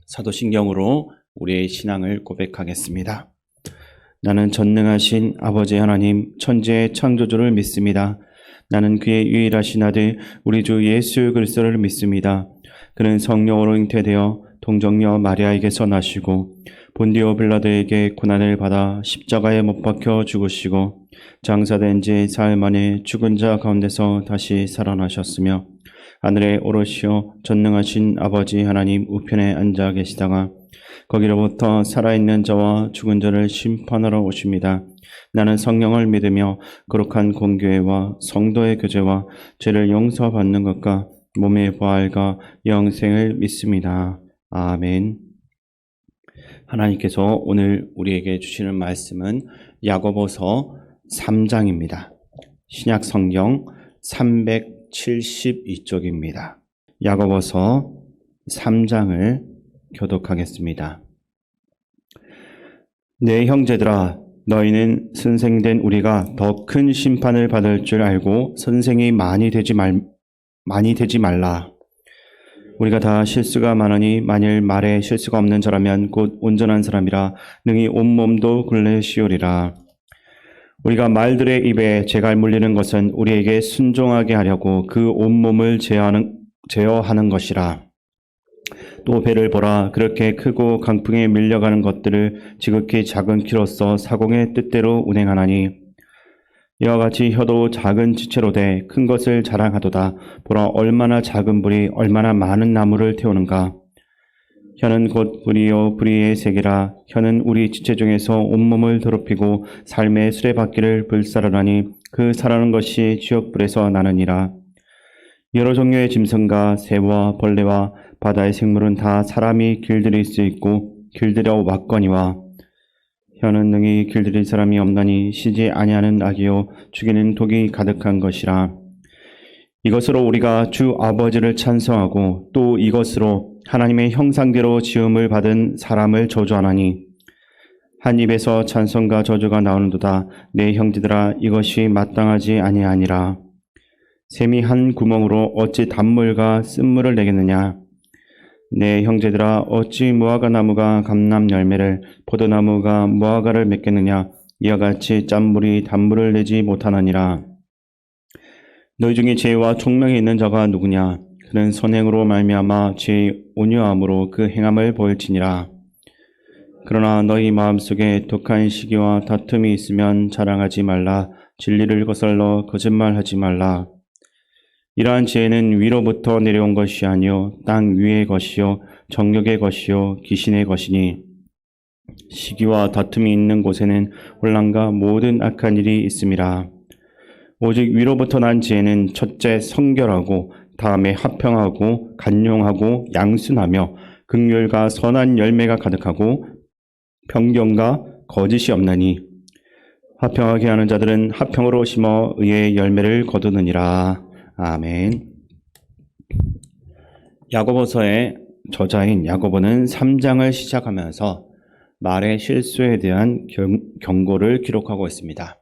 사도신경으로 우리의 신앙을 고백하겠습니다. 나는 전능하신 아버지 하나님 천지의 창조주를 믿습니다. 나는 그의 유일하신 아들 우리 주 예수 그리스도를 믿습니다. 그는 성령으로 잉태되어 동정녀 마리아에게서 나시고 본디오 빌라도에게 고난을 받아 십자가에 못 박혀 죽으시고 장사된 지 사흘 만에 죽은 자 가운데서 다시 살아나셨으며 하늘에 오르시어 전능하신 아버지 하나님 우편에 앉아 계시다가 거기로부터 살아있는 자와 죽은 자를 심판하러 오십니다. 나는 성령을 믿으며 거룩한 공교회와 성도의 교제와 죄를 용서받는 것과 몸의 부활과 영생을 믿습니다. 아멘. 하나님께서 오늘 우리에게 주시는 말씀은 야고보서 3장입니다. 신약 성경 372쪽입니다. 야고보서 3장을 교독하겠습니다. 내 형제들아, 너희는 선생된 우리가 더 큰 심판을 받을 줄 알고 선생이 많이 되지 말라. 우리가 다 실수가 많으니 만일 말에 실수가 없는 자라면 곧 온전한 사람이라 능히 온몸도 굴레시오리라. 우리가 말들의 입에 재갈 물리는 것은 우리에게 순종하게 하려고 그 온몸을 제어하는 것이라. 또 배를 보라. 그렇게 크고 강풍에 밀려가는 것들을 지극히 작은 키로서 사공의 뜻대로 운행하나니 이와 같이 혀도 작은 지체로 돼 큰 것을 자랑하도다. 보라, 얼마나 작은 불이 얼마나 많은 나무를 태우는가. 혀는 곧 불이요 불의의 세계라. 혀는 우리 지체 중에서 온몸을 더럽히고 삶의 수레바퀴를 불사르나니 그 사라는 것이 지옥불에서 나느니라. 여러 종류의 짐승과 새와 벌레와 바다의 생물은 다 사람이 길들일 수 있고 길들여 왔거니와 혀는 능히 길들일 사람이 없나니 쉬지 아니하는 악이요 죽이는 독이 가득한 것이라. 이것으로 우리가 주 아버지를 찬송하고 또 이것으로 하나님의 형상대로 지음을 받은 사람을 저주하나니 한 입에서 찬송과 저주가 나오는도다. 내 형제들아, 이것이 마땅하지 아니하니라. 샘이 한 구멍으로 어찌 단물과 쓴물을 내겠느냐. 내 형제들아, 어찌 무화과 나무가 감람 열매를 포도나무가 무화과를 맺겠느냐. 이와 같이 짠물이 단물을 내지 못하느니라. 너희 중에 죄와 총명이 있는 자가 누구냐. 그는 선행으로 말미암아 죄의 온유함으로 그 행함을 보일지니라. 그러나 너희 마음속에 독한 시기와 다툼이 있으면 자랑하지 말라. 진리를 거슬러 거짓말하지 말라. 이러한 지혜는 위로부터 내려온 것이 아니요 땅 위의 것이요 정욕의 것이요 귀신의 것이니 시기와 다툼이 있는 곳에는 혼란과 모든 악한 일이 있음이라. 오직 위로부터 난 지혜는 첫째 성결하고 다음에 화평하고 간용하고 양순하며 긍휼과 선한 열매가 가득하고 편견과 거짓이 없나니 화평하게 하는 자들은 화평으로 심어 의의 열매를 거두느니라. 아멘. 야고보서의 저자인 야고보는 3장을 시작하면서 말의 실수에 대한 경고를 기록하고 있습니다.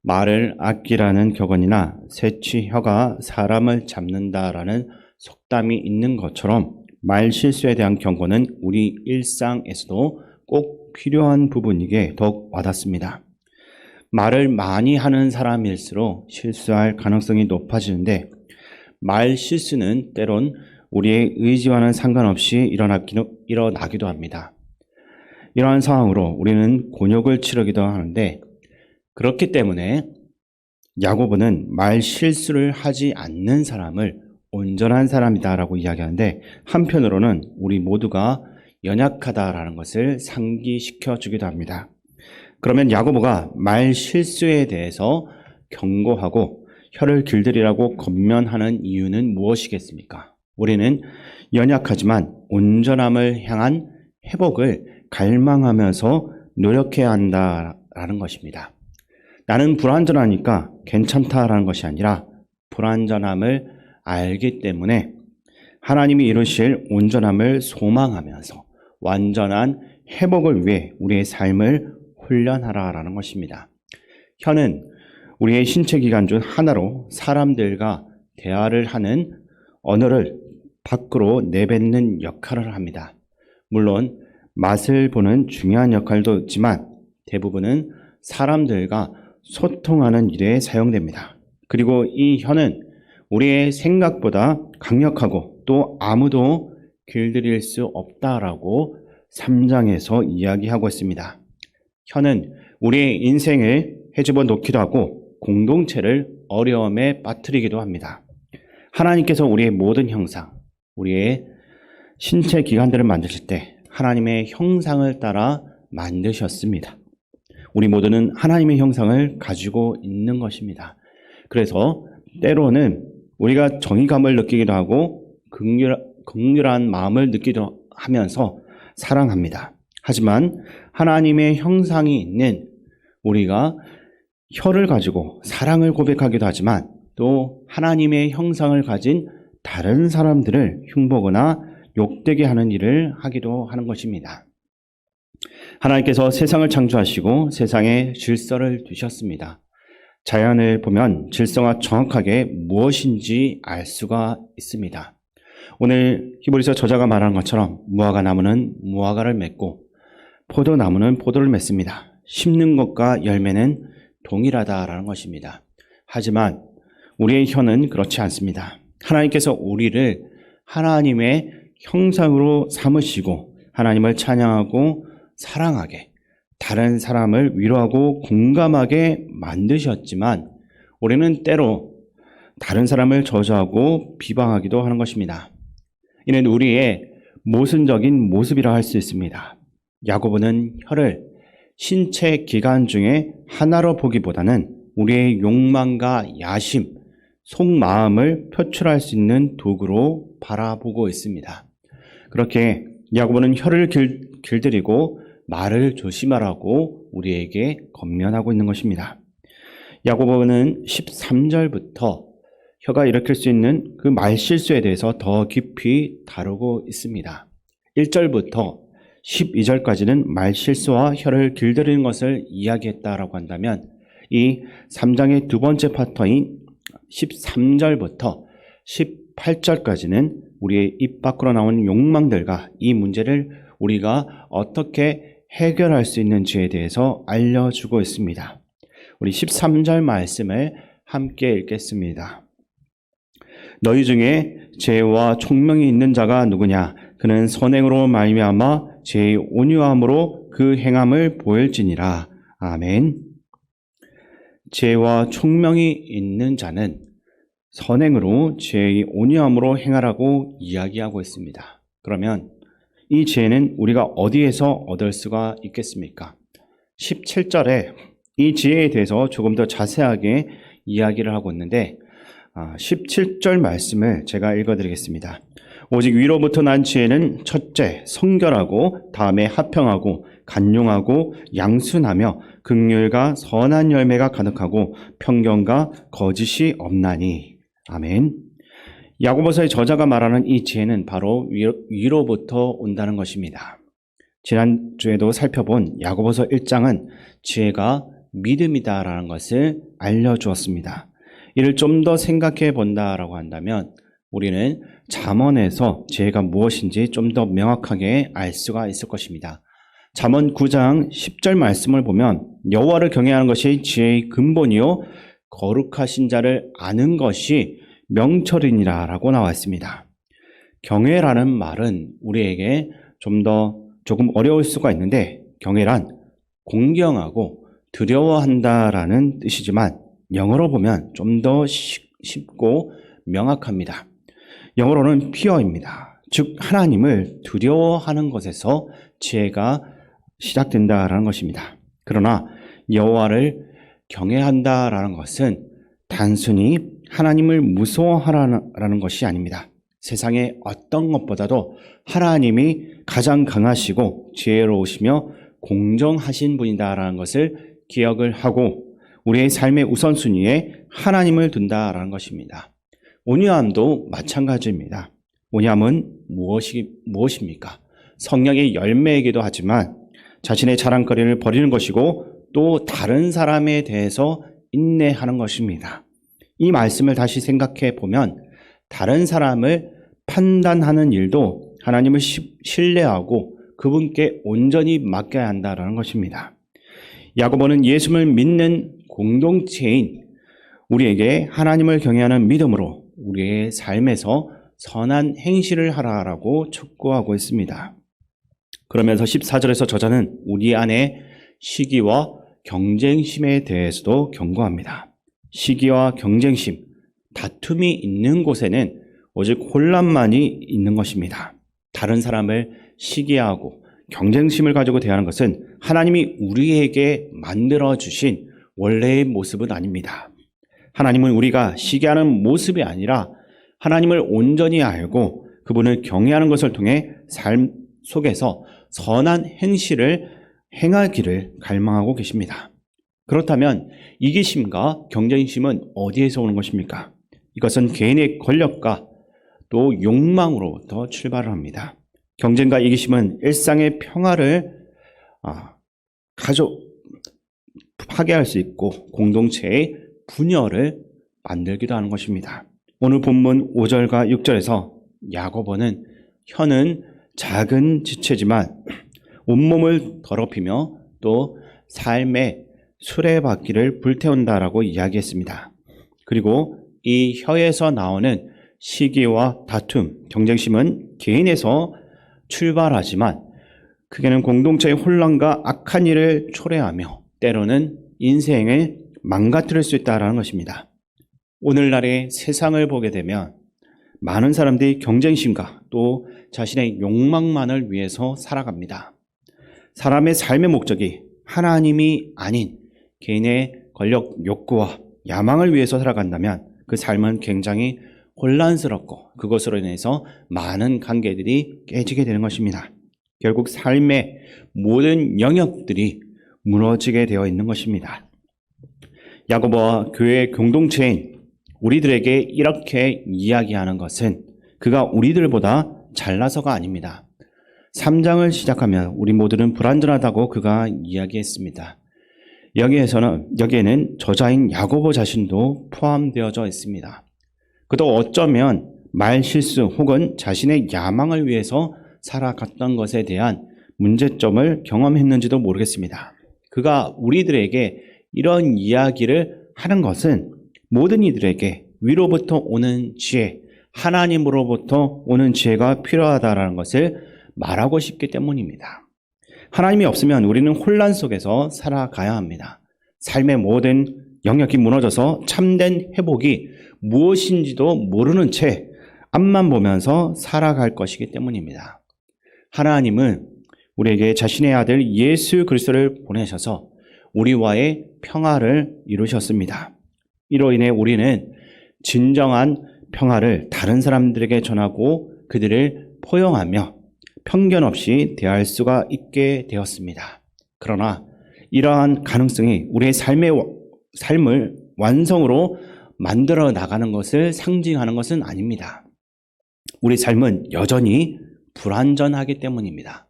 말을 아끼라는 격언이나 새치 혀가 사람을 잡는다라는 속담이 있는 것처럼 말 실수에 대한 경고는 우리 일상에서도 꼭 필요한 부분이기에 더욱 와닿습니다. 말을 많이 하는 사람일수록 실수할 가능성이 높아지는데 말 실수는 때론 우리의 의지와는 상관없이 일어나기도 합니다. 이러한 상황으로 우리는 곤욕을 치르기도 하는데 그렇기 때문에 야고보는 말 실수를 하지 않는 사람을 온전한 사람이다라고 이야기하는데 한편으로는 우리 모두가 연약하다라는 것을 상기시켜 주기도 합니다. 그러면 야고보가 말 실수에 대해서 경고하고 혀를 길들이라고 권면하는 이유는 무엇이겠습니까? 우리는 연약하지만 온전함을 향한 회복을 갈망하면서 노력해야 한다라는 것입니다. 나는 불완전하니까 괜찮다라는 것이 아니라 불완전함을 알기 때문에 하나님이 이루실 온전함을 소망하면서 완전한 회복을 위해 우리의 삶을 훈련하라라는 것입니다. 혀는 우리의 신체 기관 중 하나로 사람들과 대화를 하는 언어를 밖으로 내뱉는 역할을 합니다. 물론 맛을 보는 중요한 역할도 있지만 대부분은 사람들과 소통하는 일에 사용됩니다. 그리고 이 혀는 우리의 생각보다 강력하고 또 아무도 길들일 수 없다라고 3장에서 이야기하고 있습니다. 혀는 우리의 인생을 헤집어 놓기도 하고 공동체를 어려움에 빠뜨리기도 합니다. 하나님께서 우리의 모든 형상, 우리의 신체 기관들을 만드실 때 하나님의 형상을 따라 만드셨습니다. 우리 모두는 하나님의 형상을 가지고 있는 것입니다. 그래서 때로는 우리가 정의감을 느끼기도 하고 긍휼한 마음을 느끼기도 하면서 사랑합니다. 하지만 하나님의 형상이 있는 우리가 혀를 가지고 사랑을 고백하기도 하지만 또 하나님의 형상을 가진 다른 사람들을 흉보거나 욕되게 하는 일을 하기도 하는 것입니다. 하나님께서 세상을 창조하시고 세상에 질서를 두셨습니다. 자연을 보면 질서가 정확하게 무엇인지 알 수가 있습니다. 오늘 히브리서 저자가 말한 것처럼 무화과 나무는 무화과를 맺고 포도나무는 포도를 맺습니다. 심는 것과 열매는 동일하다라는 것입니다. 하지만 우리의 혀는 그렇지 않습니다. 하나님께서 우리를 하나님의 형상으로 삼으시고 하나님을 찬양하고 사랑하게 다른 사람을 위로하고 공감하게 만드셨지만 우리는 때로 다른 사람을 저주하고 비방하기도 하는 것입니다. 이는 우리의 모순적인 모습이라 할 수 있습니다. 야고보는 혀를 신체 기관 중에 하나로 보기보다는 우리의 욕망과 야심, 속마음을 표출할 수 있는 도구로 바라보고 있습니다. 그렇게 야고보는 혀를 길들이고 말을 조심하라고 우리에게 권면하고 있는 것입니다. 야고보는 13절부터 혀가 일으킬 수 있는 그 말실수에 대해서 더 깊이 다루고 있습니다. 1절부터 12절까지는 말실수와 혀를 길들이는 것을 이야기했다라고 한다면 이 3장의 두 번째 파트인 13절부터 18절까지는 우리의 입 밖으로 나오는 욕망들과 이 문제를 우리가 어떻게 해결할 수 있는지에 대해서 알려주고 있습니다. 우리 13절 말씀을 함께 읽겠습니다. 너희 중에 지혜와 총명이 있는 자가 누구냐? 그는 선행으로 말미암아 지혜의 온유함으로 그 행함을 보일지니라. 아멘. 지혜와 총명이 있는 자는 선행으로 지혜의 온유함으로 행하라고 이야기하고 있습니다. 그러면 이 지혜는 우리가 어디에서 얻을 수가 있겠습니까? 17절에 이 지혜에 대해서 조금 더 자세하게 이야기를 하고 있는데 17절 말씀을 제가 읽어드리겠습니다. 오직 위로부터 난 지혜는 첫째 성결하고 다음에 화평하고 간용하고 양순하며 긍휼과 선한 열매가 가득하고 편견과 거짓이 없나니. 아멘. 야고보서의 저자가 말하는 이 지혜는 바로 위로부터 온다는 것입니다. 지난주에도 살펴본 야고보서 1장은 지혜가 믿음이다라는 것을 알려주었습니다. 이를 좀 더 생각해 본다라고 한다면 우리는 잠언에서 지혜가 무엇인지 좀 더 명확하게 알 수가 있을 것입니다. 잠언 9장 10절 말씀을 보면 여호와를 경외하는 것이 지혜의 근본이요 거룩하신 자를 아는 것이 명철이니라 라고 나와 있습니다. 경외라는 말은 우리에게 조금 어려울 수가 있는데 경외란 공경하고 두려워한다라는 뜻이지만 영어로 보면 좀 더 쉽고 명확합니다. 영어로는 fear입니다. 즉 하나님을 두려워하는 것에서 지혜가 시작된다라는 것입니다. 그러나 여호와를 경외한다라는 것은 단순히 하나님을 무서워하라는 것이 아닙니다. 세상의 어떤 것보다도 하나님이 가장 강하시고 지혜로우시며 공정하신 분이다라는 것을 기억을 하고 우리의 삶의 우선순위에 하나님을 둔다라는 것입니다. 온유함도 마찬가지입니다. 온유함은 무엇입니까? 성령의 열매이기도 하지만 자신의 자랑거리를 버리는 것이고 또 다른 사람에 대해서 인내하는 것입니다. 이 말씀을 다시 생각해 보면 다른 사람을 판단하는 일도 하나님을 신뢰하고 그분께 온전히 맡겨야 한다는 것입니다. 야고보는 예수를 믿는 공동체인 우리에게 하나님을 경외하는 믿음으로 우리의 삶에서 선한 행실을 하라고 촉구하고 있습니다. 그러면서 14절에서 저자는 우리 안에 시기와 경쟁심에 대해서도 경고합니다. 시기와 경쟁심, 다툼이 있는 곳에는 오직 혼란만이 있는 것입니다. 다른 사람을 시기하고 경쟁심을 가지고 대하는 것은 하나님이 우리에게 만들어주신 원래의 모습은 아닙니다. 하나님은 우리가 시기하는 모습이 아니라 하나님을 온전히 알고 그분을 경외하는 것을 통해 삶 속에서 선한 행실을 행하기를 갈망하고 계십니다. 그렇다면 이기심과 경쟁심은 어디에서 오는 것입니까? 이것은 개인의 권력과 또 욕망으로부터 출발을 합니다. 경쟁과 이기심은 일상의 평화를 파괴할 수 있고 공동체의 분열을 만들기도 하는 것입니다. 오늘 본문 5절과 6절에서 야고보는 혀는 작은 지체지만 온몸을 더럽히며 또 삶의 수레바퀴를 불태운다라고 이야기했습니다. 그리고 이 혀에서 나오는 시기와 다툼, 경쟁심은 개인에서 출발하지만 크게는 공동체의 혼란과 악한 일을 초래하며 때로는 인생을 망가뜨릴 수 있다는 것입니다. 오늘날의 세상을 보게 되면 많은 사람들이 경쟁심과 또 자신의 욕망만을 위해서 살아갑니다. 사람의 삶의 목적이 하나님이 아닌 개인의 권력 욕구와 야망을 위해서 살아간다면 그 삶은 굉장히 혼란스럽고 그것으로 인해서 많은 관계들이 깨지게 되는 것입니다. 결국 삶의 모든 영역들이 무너지게 되어 있는 것입니다. 야고보와 교회의 공동체인 우리들에게 이렇게 이야기하는 것은 그가 우리들보다 잘나서가 아닙니다. 3장을 시작하면 우리 모두는 불완전하다고 그가 이야기했습니다. 여기에는 저자인 야고보 자신도 포함되어져 있습니다. 그도 어쩌면 말실수 혹은 자신의 야망을 위해서 살아갔던 것에 대한 문제점을 경험했는지도 모르겠습니다. 그가 우리들에게 이런 이야기를 하는 것은 모든 이들에게 위로부터 오는 지혜, 하나님으로부터 오는 지혜가 필요하다는 것을 말하고 싶기 때문입니다. 하나님이 없으면 우리는 혼란 속에서 살아가야 합니다. 삶의 모든 영역이 무너져서 참된 회복이 무엇인지도 모르는 채 앞만 보면서 살아갈 것이기 때문입니다. 하나님은 우리에게 자신의 아들 예수 그리스도를 보내셔서 우리와의 평화를 이루셨습니다. 이로 인해 우리는 진정한 평화를 다른 사람들에게 전하고 그들을 포용하며 편견 없이 대할 수가 있게 되었습니다. 그러나 이러한 가능성이 우리의 삶을 완성으로 만들어 나가는 것을 상징하는 것은 아닙니다. 우리 삶은 여전히 불완전하기 때문입니다.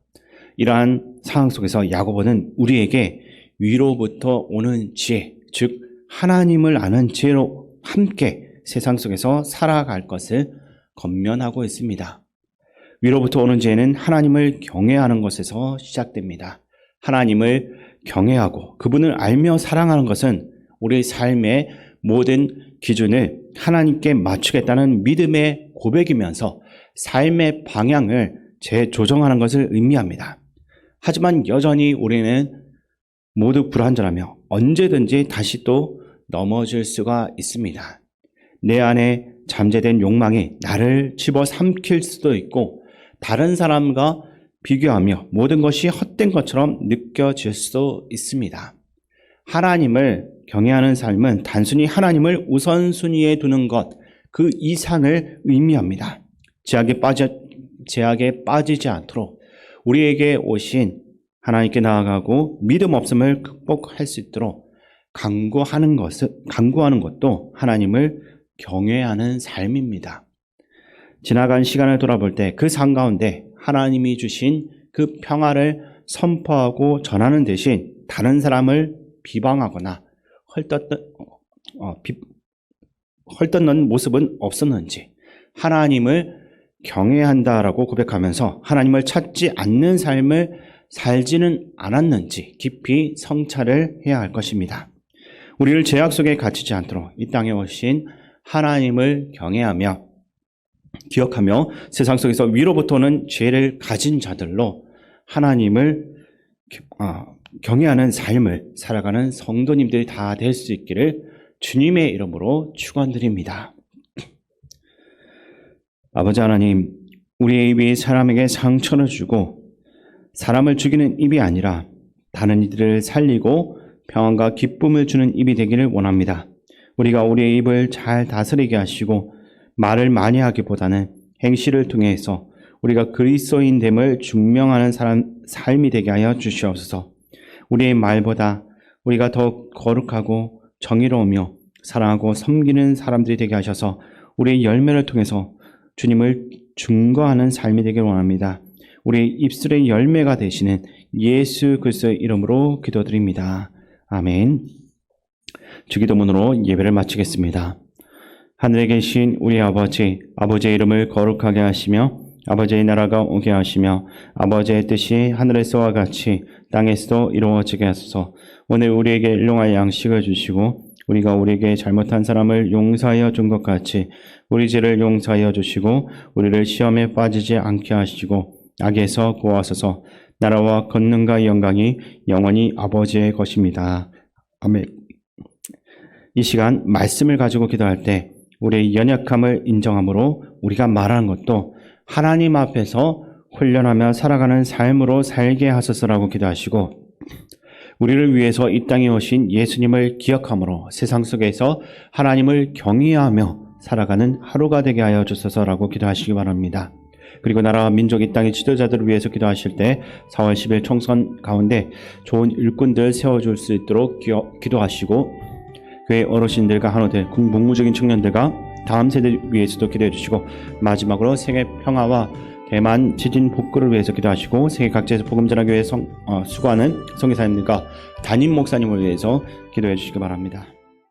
이러한 상황 속에서 야고보는 우리에게 위로부터 오는 지혜, 즉 하나님을 아는 지혜로 함께 세상 속에서 살아갈 것을 권면하고 있습니다. 위로부터 오는 지혜는 하나님을 경외하는 것에서 시작됩니다. 하나님을 경외하고 그분을 알며 사랑하는 것은 우리 삶의 모든 기준을 하나님께 맞추겠다는 믿음의 고백이면서 삶의 방향을 재조정하는 것을 의미합니다. 하지만 여전히 우리는 모두 불완전하며 언제든지 다시 또 넘어질 수가 있습니다. 내 안에 잠재된 욕망이 나를 집어삼킬 수도 있고 다른 사람과 비교하며 모든 것이 헛된 것처럼 느껴질 수도 있습니다. 하나님을 경외하는 삶은 단순히 하나님을 우선순위에 두는 것, 그 이상을 의미합니다. 제약에 빠지지 않도록 우리에게 오신 하나님께 나아가고 믿음 없음을 극복할 수 있도록 강구하는 것도 하나님을 경외하는 삶입니다. 지나간 시간을 돌아볼 때 그 삶 가운데 하나님이 주신 그 평화를 선포하고 전하는 대신 다른 사람을 비방하거나 헐뜯는 모습은 없었는지, 하나님을 경외한다라고 고백하면서 하나님을 찾지 않는 삶을 살지는 않았는지 깊이 성찰을 해야 할 것입니다. 우리를 죄악 속에 갇히지 않도록 이 땅에 오신 하나님을 경외하며 기억하며 세상 속에서 위로부터 오는 죄를 가진 자들로 하나님을 경외하는 삶을 살아가는 성도님들이 다 될 수 있기를 주님의 이름으로 축원드립니다. 아버지 하나님, 우리의 입이 사람에게 상처를 주고 사람을 죽이는 입이 아니라 다른 이들을 살리고 평안과 기쁨을 주는 입이 되기를 원합니다. 우리가 우리의 입을 잘 다스리게 하시고 말을 많이 하기보다는 행실을 통해서 우리가 그리스도인됨을 증명하는 삶이 되게 하여 주시옵소서. 우리의 말보다 우리가 더 거룩하고 정의로우며 사랑하고 섬기는 사람들이 되게 하셔서 우리의 열매를 통해서 주님을 증거하는 삶이 되길 원합니다. 우리 입술의 열매가 되시는 예수 그리스도의 이름으로 기도드립니다. 아멘. 주기도문으로 예배를 마치겠습니다. 하늘에 계신 우리 아버지, 아버지의 이름을 거룩하게 하시며 아버지의 나라가 오게 하시며 아버지의 뜻이 하늘에서와 같이 땅에서도 이루어지게 하소서. 오늘 우리에게 일용할 양식을 주시고 우리가 우리에게 잘못한 사람을 용서하여 준 것 같이 우리 죄를 용서하여 주시고 우리를 시험에 빠지지 않게 하시고 악에서 구하소서. 나라와 권능과 영광이 영원히 아버지의 것입니다. 아멘. 이 시간 말씀을 가지고 기도할 때 우리의 연약함을 인정함으로 우리가 말하는 것도 하나님 앞에서 훈련하며 살아가는 삶으로 살게 하소서라고 기도하시고 우리를 위해서 이 땅에 오신 예수님을 기억함으로 세상 속에서 하나님을 경외하며 살아가는 하루가 되게 하여 주소서라고 기도하시기 바랍니다. 그리고 나라와 민족 이 땅의 지도자들을 위해서 기도하실 때 4월 10일 총선 가운데 좋은 일꾼들 세워줄 수 있도록 기도하시고 교회 어르신들과 한우들, 국무적인 청년들과 다음 세대 위해서도 기도해 주시고 마지막으로 세계 평화와 대만 지진 복구를 위해서 기도하시고 세계 각지에서 복음 전하기 위해 수고하는 선교사님들과 담임 목사님을 위해서 기도해 주시기 바랍니다.